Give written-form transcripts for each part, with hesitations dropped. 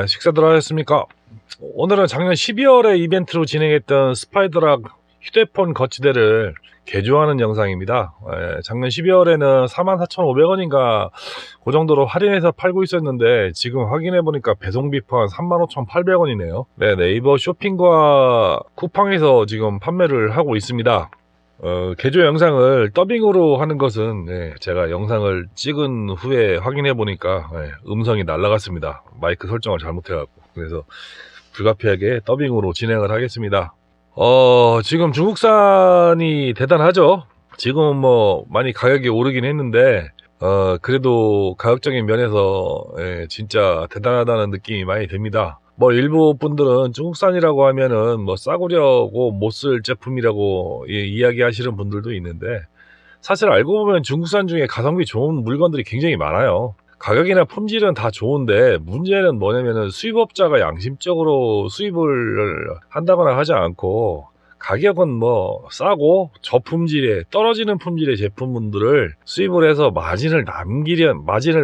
식사들 하셨습니까? 오늘은 작년 12월에 이벤트로 진행했던 스파이더락 휴대폰 거치대를 개조하는 영상입니다. 작년 12월에는 44,500원인가 그 정도로 할인해서 팔고 있었는데 지금 확인해보니까 배송비 포함 35,800원이네요. 네이버 쇼핑과 쿠팡에서 지금 판매를 하고 있습니다. 개조 영상을 더빙으로 하는 것은 제가 영상을 찍은 후에 확인해 보니까 음성이 날라갔습니다. 마이크 설정을 잘못해갖고. 그래서 불가피하게 더빙으로 진행을 하겠습니다. 지금 중국산이 대단하죠. 지금 뭐 많이 가격이 오르긴 했는데 그래도 가격적인 면에서 진짜 대단하다는 느낌이 많이 듭니다. 뭐 일부 분들은 중국산이라고 하면은 뭐 싸구려고 못 쓸 제품이라고 이야기하시는 분들도 있는데, 사실 알고 보면 중국산 중에 가성비 좋은 물건들이 굉장히 많아요. 가격이나 품질은 다 좋은데 문제는 뭐냐면은 수입업자가 양심적으로 수입을 한다거나 하지 않고 가격은 뭐 싸고 저품질의 떨어지는 품질의 제품들을 수입을 해서 마진을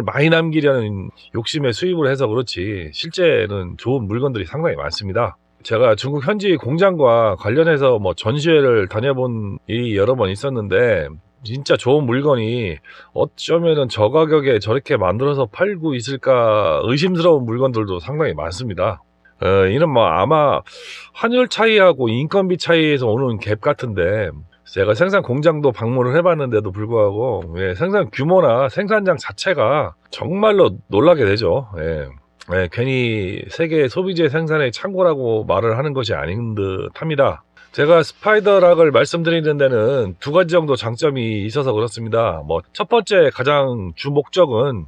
많이 남기려는 욕심에 수입을 해서 그렇지 실제는 좋은 물건들이 상당히 많습니다. 제가 중국 현지 공장과 관련해서 뭐 전시회를 다녀본 일이 여러 번 있었는데, 진짜 좋은 물건이 어쩌면은 저 가격에 저렇게 만들어서 팔고 있을까 의심스러운 물건들도 상당히 많습니다. 이는 뭐 아마 환율 차이하고 인건비 차이에서 오는 갭 같은데, 제가 생산 공장도 방문을 해봤는데도 불구하고 생산 규모나 생산장 자체가 정말로 놀라게 되죠. 괜히 세계 소비재 생산의 창고라고 말을 하는 것이 아닌 듯 합니다. 제가 스파이더락을 말씀드리는 데는 두 가지 정도 장점이 있어서 그렇습니다. 뭐 첫 번째 가장 주 목적은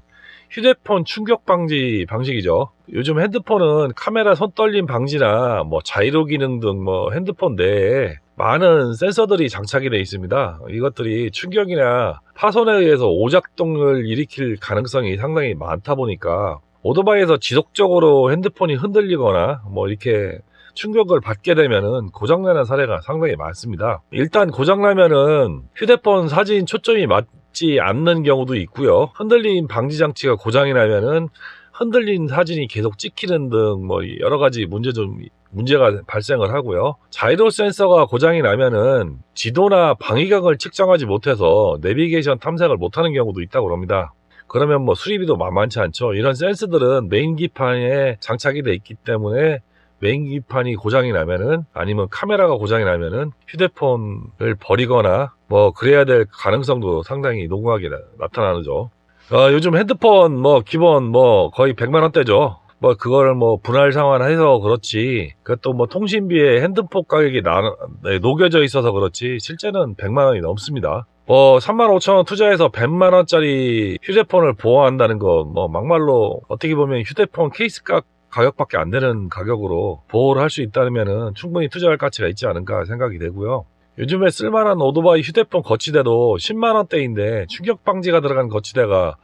휴대폰 충격 방지 방식이죠. 요즘 핸드폰은 카메라 손떨림 방지나 뭐 자이로 기능 등 뭐 핸드폰 내에 많은 센서들이 장착이 되어 있습니다. 이것들이 충격이나 파손에 의해서 오작동을 일으킬 가능성이 상당히 많다 보니까 오토바이에서 지속적으로 핸드폰이 흔들리거나 뭐 이렇게 충격을 받게 되면은 고장나는 사례가 상당히 많습니다. 일단 고장나면은 휴대폰 사진 초점이 맞지 않는 경우도 있고요. 흔들림 방지 장치가 고장이 나면은 흔들린 사진이 계속 찍히는 등 뭐 여러 가지 문제가 발생을 하고요. 자이로 센서가 고장이 나면은 지도나 방위각을 측정하지 못해서 내비게이션 탐색을 못하는 경우도 있다고 합니다. 그러면 뭐 수리비도 만만치 않죠. 이런 센서들은 메인 기판에 장착이 돼 있기 때문에 메인 기판이 고장이 나면은, 아니면 카메라가 고장이 나면은 휴대폰을 버리거나 뭐 그래야 될 가능성도 상당히 농후하게 나타나죠. 요즘 핸드폰 뭐 기본 뭐 거의 100만 원대죠. 뭐 그거를 뭐 분할 상환해서 그렇지, 그것도 뭐 통신비에 핸드폰 가격이 녹여져 있어서 그렇지 실제는 100만 원이 넘습니다. 뭐 35,000원 투자해서 100만 원짜리 휴대폰을 보호한다는 거 뭐 막말로 어떻게 보면 휴대폰 케이스 가격밖에 안 되는 가격으로 보호를 할 수 있다면은 충분히 투자할 가치가 있지 않을까 생각이 되고요. 요즘에 쓸만한 오토바이 휴대폰 거치대도 10만 원대인데 충격 방지가 들어간 거치대가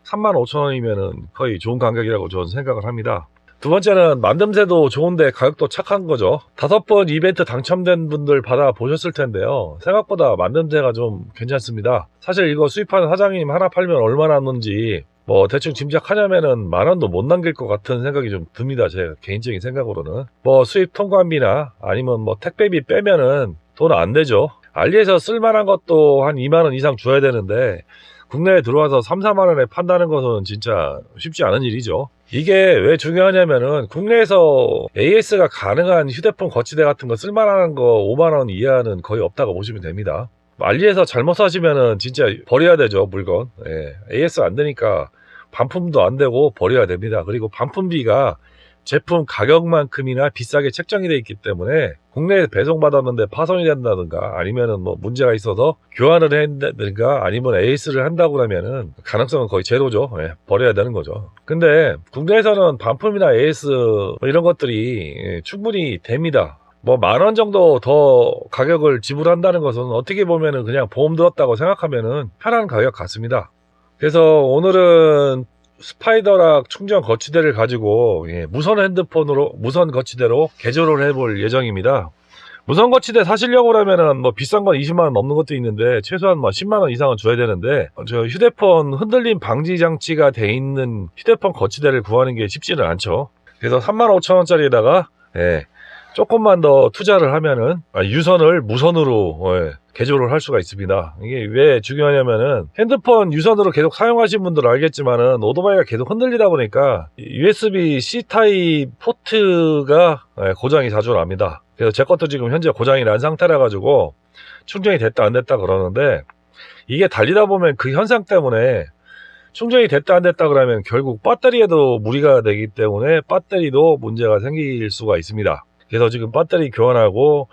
35,000원이면은 거의 좋은 가격이라고 저는 생각을 합니다. 두 번째는 만듦새도 좋은데 가격도 착한 거죠. 5번 이벤트 당첨된 분들 받아보셨을 텐데요. 생각보다 만듦새가 좀 괜찮습니다. 사실 이거 수입하는 사장님 하나 팔면 얼마 남는지 뭐 대충 짐작하자면은 10,000원도 못 남길 것 같은 생각이 좀 듭니다. 제 개인적인 생각으로는. 뭐 수입 통관비나 아니면 뭐 택배비 빼면은 돈 안 되죠. 알리에서 쓸만한 것도 한 2만원 이상 줘야 되는데 국내에 들어와서 3, 4만원에 판다는 것은 진짜 쉽지 않은 일이죠. 이게 왜 중요하냐면은 국내에서 AS가 가능한 휴대폰 거치대 같은 거 쓸만한 거 5만원 이하는 거의 없다고 보시면 됩니다. 알리에서 잘못 사시면은 진짜 버려야 되죠, 물건. AS 안 되니까 반품도 안 되고 버려야 됩니다. 그리고 반품비가 제품 가격만큼이나 비싸게 책정이 되어 있기 때문에 국내에 배송받았는데 파손이 된다든가 아니면은 뭐 문제가 있어서 교환을 한다든가 아니면 AS를 한다고 하면은 가능성은 거의 제로죠. 버려야 되는 거죠. 근데 국내에서는 반품이나 AS 뭐 이런 것들이 충분히 됩니다. 뭐 10,000원 정도 더 가격을 지불한다는 것은 어떻게 보면은 그냥 보험 들었다고 생각하면은 편한 가격 같습니다. 그래서 오늘은 스파이더락 충전 거치대를 가지고 무선 거치대로 개조를 해볼 예정입니다. 무선 거치대 사시려고 하면은 뭐 비싼 건 20만 원 넘는 것도 있는데 최소한 뭐 10만 원 이상은 줘야 되는데, 저 휴대폰 흔들림 방지 장치가 돼 있는 휴대폰 거치대를 구하는 게 쉽지는 않죠. 그래서 35,000원짜리에다가 조금만 더 투자를 하면은 유선을 무선으로 개조를 할 수가 있습니다. 이게 왜 중요하냐면은 핸드폰 유선으로 계속 사용하신 분들은 알겠지만은 오토바이가 계속 흔들리다 보니까 USB-C 타입 포트가 고장이 자주 납니다. 그래서 제 것도 지금 현재 고장이 난 상태라 가지고 충전이 됐다 안 됐다 그러는데, 이게 달리다 보면 그 현상 때문에 충전이 됐다 안 됐다 그러면 결국 배터리에도 무리가 되기 때문에 배터리도 문제가 생길 수가 있습니다. 그래서 지금 배터리 교환하고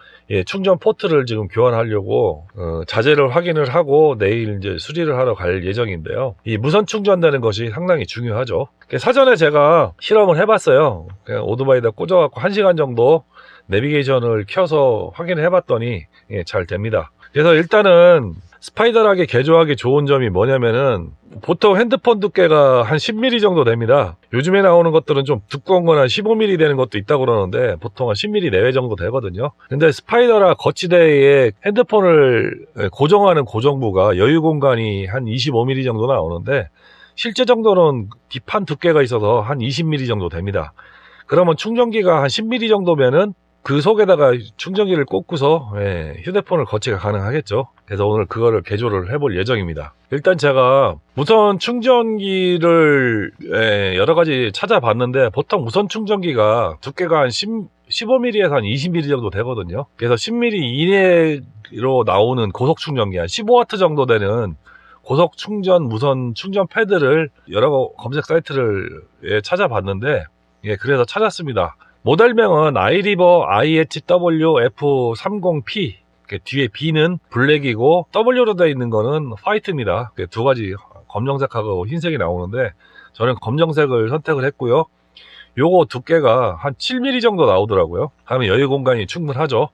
충전 포트를 지금 교환하려고 자재를 확인을 하고 내일 이제 수리를 하러 갈 예정인데요. 이 무선 충전되는 것이 상당히 중요하죠. 사전에 제가 실험을 해봤어요. 그냥 오토바이에다 꽂아갖고 1시간 정도 내비게이션을 켜서 확인을 해봤더니 잘 됩니다. 그래서 일단은 스파이더락에 개조하기 좋은 점이 뭐냐면은, 보통 핸드폰 두께가 한 10mm 정도 됩니다. 요즘에 나오는 것들은 좀 두꺼운 건 한 15mm 되는 것도 있다고 그러는데 보통 한 10mm 내외 정도 되거든요. 근데 스파이더락 거치대에 핸드폰을 고정하는 고정부가 여유 공간이 한 25mm 정도 나오는데, 실제 정도는 뒷판 두께가 있어서 한 20mm 정도 됩니다. 그러면 충전기가 한 10mm 정도면은 그 속에다가 충전기를 꽂고서 휴대폰을 거치가 가능하겠죠. 그래서 오늘 그거를 개조를 해볼 예정입니다. 일단 제가 무선 충전기를 여러 가지 찾아봤는데, 보통 무선 충전기가 두께가 한 15mm에서 한 20mm 정도 되거든요. 그래서 10mm 이내로 나오는 고속 충전기, 한 15W 정도 되는 고속 충전 무선 충전 패드를 여러 검색 사이트를 찾아봤는데, 그래서 찾았습니다. 모델명은 아이리버 IHW-F30P, 뒤에 B는 블랙이고 W로 되어 있는 거는 화이트입니다. 두 가지 검정색하고 흰색이 나오는데 저는 검정색을 선택을 했고요. 요거 두께가 한 7mm 정도 나오더라고요. 하면 여유 공간이 충분하죠.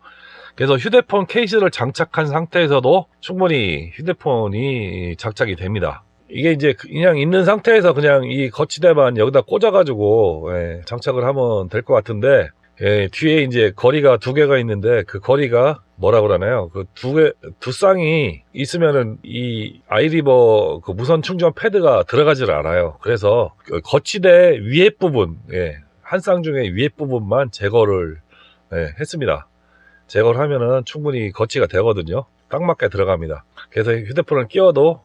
그래서 휴대폰 케이스를 장착한 상태에서도 충분히 휴대폰이 장착이 됩니다. 이게 이제 그냥 있는 상태에서 그냥 이 거치대만 여기다 꽂아가지고 장착을 하면 될 것 같은데, 뒤에 이제 거리가 두 개가 있는데 그 거리가 뭐라 그러나요? 그 두 쌍이 있으면은 이 아이리버 그 무선 충전 패드가 들어가질 않아요. 그래서 거치대 위에 부분, 한 쌍 중에 위에 부분만 제거를 했습니다. 제거를 하면은 충분히 거치가 되거든요. 딱 맞게 들어갑니다. 그래서 휴대폰을 끼워도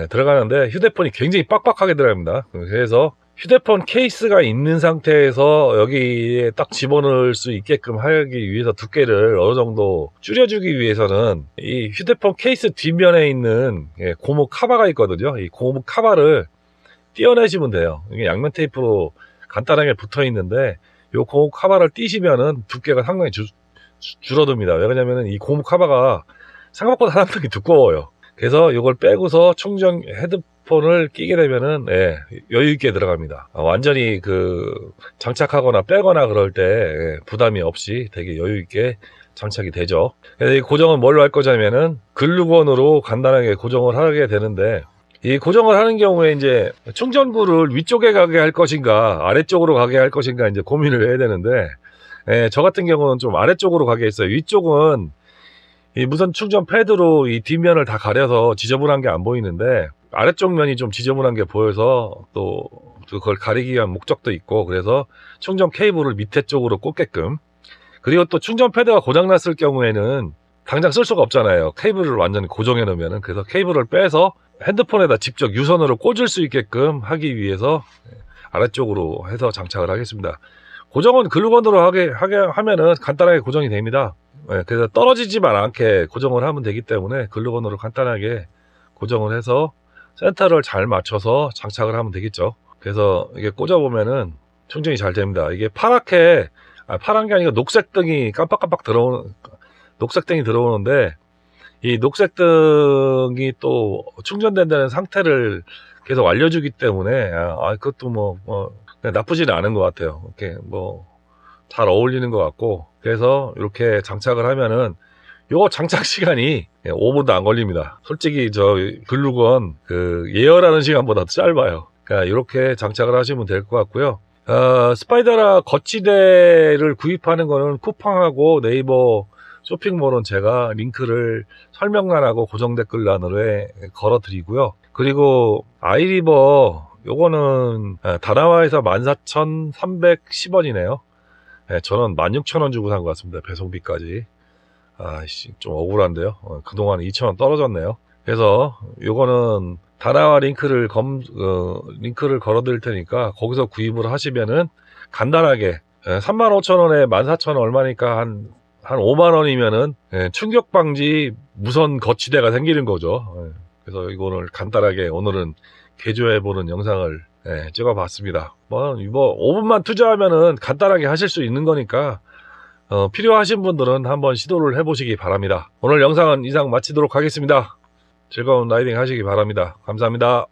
들어가는데 휴대폰이 굉장히 빡빡하게 들어갑니다. 그래서 휴대폰 케이스가 있는 상태에서 여기에 딱 집어넣을 수 있게끔 하기 위해서 두께를 어느 정도 줄여주기 위해서는 이 휴대폰 케이스 뒷면에 있는 고무 카바가 있거든요. 이 고무 카바를 떼어내시면 돼요. 이게 양면 테이프로 간단하게 붙어 있는데 이 고무 카바를 떼시면은 두께가 상당히 줄어듭니다. 왜냐면은 이 고무 카바가 생각보다 상당히 두꺼워요. 그래서 이걸 빼고서 충전 헤드폰을 끼게 되면은 여유 있게 들어갑니다. 완전히 장착하거나 빼거나 그럴 때 부담이 없이 되게 여유 있게 장착이 되죠. 그래서 이 고정은 뭘로 할 거냐면은 글루건으로 간단하게 고정을 하게 되는데, 이 고정을 하는 경우에 이제 충전구를 위쪽에 가게 할 것인가 아래쪽으로 가게 할 것인가 이제 고민을 해야 되는데, 저 같은 경우는 좀 아래쪽으로 가게 했어요. 위쪽은 이 무선 충전 패드로 이 뒷면을 다 가려서 지저분한 게 안 보이는데, 아래쪽 면이 좀 지저분한 게 보여서 또 그걸 가리기 위한 목적도 있고, 그래서 충전 케이블을 밑에 쪽으로 꽂게끔. 그리고 또 충전 패드가 고장났을 경우에는 당장 쓸 수가 없잖아요. 케이블을 완전히 고정해 놓으면은. 그래서 케이블을 빼서 핸드폰에다 직접 유선으로 꽂을 수 있게끔 하기 위해서 아래쪽으로 해서 장착을 하겠습니다. 고정은 글루건으로 하게 하면은 간단하게 고정이 됩니다. 그래서 떨어지지만 않게 고정을 하면 되기 때문에 글루건으로 간단하게 고정을 해서 센터를 잘 맞춰서 장착을 하면 되겠죠. 그래서 이게 꽂아보면은 충전이 잘 됩니다. 이게 파란 게 아니고 녹색등이 깜빡깜빡 녹색등이 들어오는데, 이 녹색등이 또 충전된다는 상태를 계속 알려주기 때문에 그것도 나쁘지는 않은 것 같아요. 이렇게 잘 어울리는 것 같고, 그래서 이렇게 장착을 하면은 요거 장착 시간이 5분도 안 걸립니다. 솔직히 저 글루건 예열하는 시간보다 짧아요. 그러니까 이렇게 장착을 하시면 될 것 같고요. 스파이더락 거치대를 구입하는 거는 쿠팡하고 네이버 쇼핑몰은 제가 링크를 설명란하고 고정 댓글란으로 걸어 드리고요. 그리고 아이리버 요거는 다나와에서 14,310원이네요. 저는 16,000원 주고 산 것 같습니다. 배송비까지. 아씨, 좀 억울한데요. 그동안 2,000원 떨어졌네요. 그래서 요거는 다나와 링크를 걸어 드릴 테니까 거기서 구입을 하시면은 간단하게 35,000원에 14,000원 얼마니까 한 5만원이면은 충격 방지 무선 거치대가 생기는 거죠. 그래서 이거를 간단하게 오늘은 개조해보는 영상을 찍어봤습니다. 뭐 5분만 투자하면은 간단하게 하실 수 있는 거니까 필요하신 분들은 한번 시도를 해보시기 바랍니다. 오늘 영상은 이상 마치도록 하겠습니다. 즐거운 라이딩 하시기 바랍니다. 감사합니다.